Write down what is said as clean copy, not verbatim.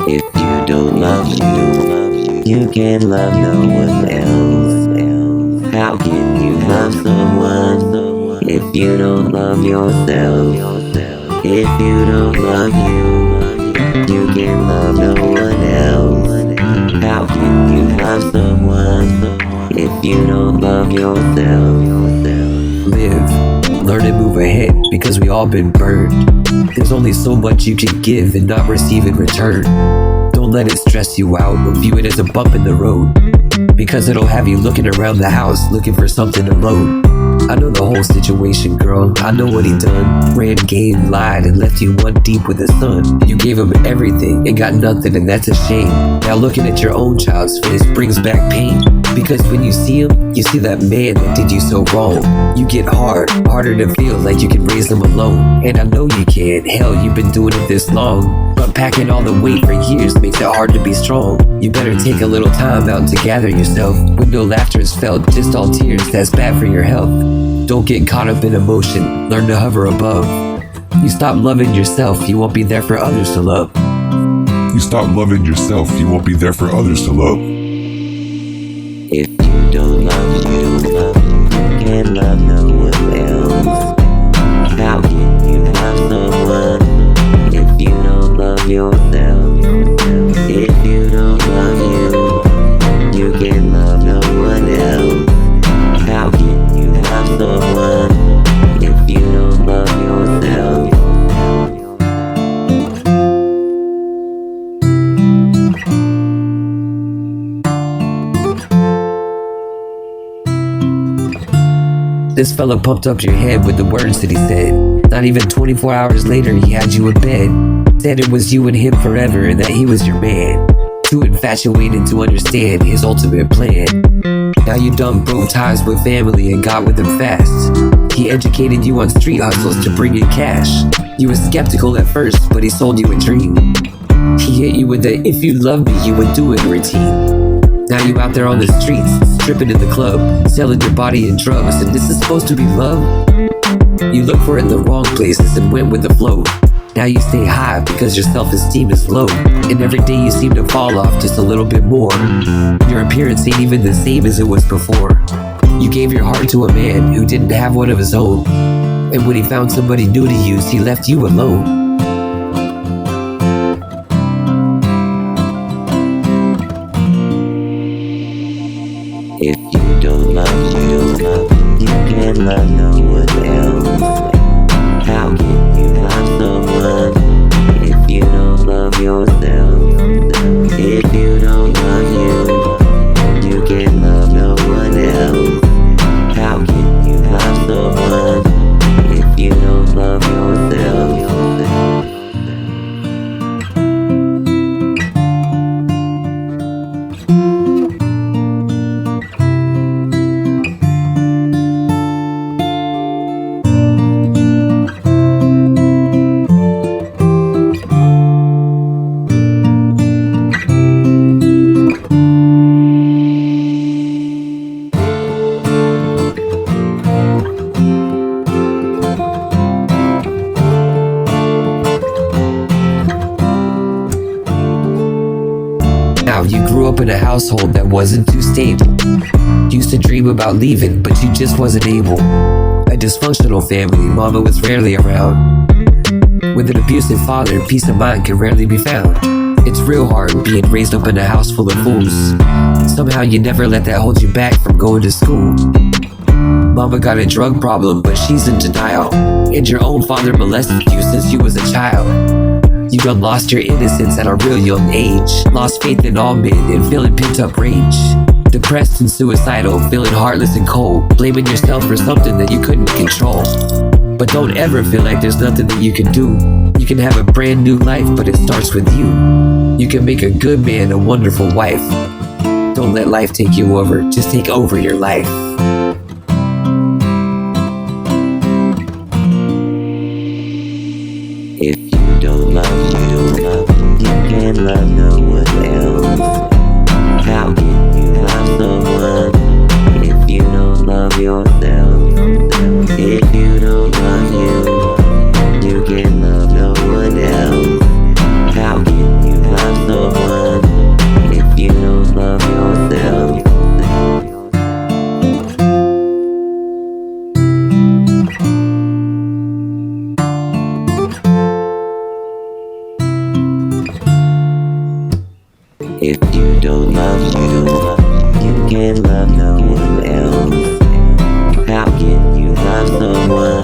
If you don't love you can love no one else. How can you love someone if you don't love yourself? If you don't love you can love no one else. How can you love someone if you don't love yourself? Live, learn and move ahead, because we all been burned. There's only so much you can give and not receive in return. Don't let it stress you out or view it as a bump in the road, because it'll have you looking around the house looking for something to load. I know the whole situation, girl. I know what he done. Ran game, lied, and left you one deep with his son. You gave him everything and got nothing, and that's a shame. Now looking at your own child's face brings back pain, because when you see him, you see that man that did you so wrong. You get harder to feel like you can raise them alone. And I know you can. Hell, you've been doing it this long. But packing all the weight for years makes it hard to be strong. You better take a little time out to gather yourself. When no laughter is felt, just all tears, that's bad for your health. Don't get caught up in emotion, learn to hover above. You stop loving yourself, you won't be there for others to love. You stop loving yourself, you won't be there for others to love. If you don't love you can love no one else. How can you love someone if you don't love yourself? If you don't love you can love no one else. How can you love someone if you don't love yourself? This fella pumped up your head with the words that he said. Not even 24 hours later, he had you in bed. Said it was you and him forever and that he was your man. Too infatuated to understand his ultimate plan. Now you done broke ties with family and got with him fast. He educated you on street hustles to bring in cash. You were skeptical at first, but he sold you a dream. He hit you with the "if you love me, you would do it" routine. Now you out there on the streets, stripping in the club, selling your body in drugs, and this is supposed to be love? You look for it in the wrong places and went with the flow. Now you stay high because your self-esteem is low, and every day you seem to fall off just a little bit more. Your appearance ain't even the same as it was before. You gave your heart to a man who didn't have one of his own, and when he found somebody new to use, he left you alone. If you don't love you can love no one else. How can you love someone if you don't love yourself? If you don't love you can love no one else. How can you love someone if you don't love yourself? Now, you grew up in a household that wasn't too stable. Used to dream about leaving, but you just wasn't able. A dysfunctional family, mama was rarely around. With an abusive father, peace of mind can rarely be found. It's real hard being raised up in a house full of fools. Somehow you never let that hold you back from going to school. Mama got a drug problem, but she's in denial. And your own father molested you since you was a child. You done lost your innocence at a real young age. Lost faith in all men and feeling pent up rage. Depressed and suicidal, feeling heartless and cold. Blaming yourself for something that you couldn't control. But don't ever feel like there's nothing that you can do. You can have a brand new life, but it starts with you. You can make a good man a wonderful wife. Don't let life take you over, just take over your life. If you don't love you can love no one else. How can you love someone if you don't love yourself? If you don't love you can love no one else. How can you love someone If you don't love you, you can love no one else. How can you love someone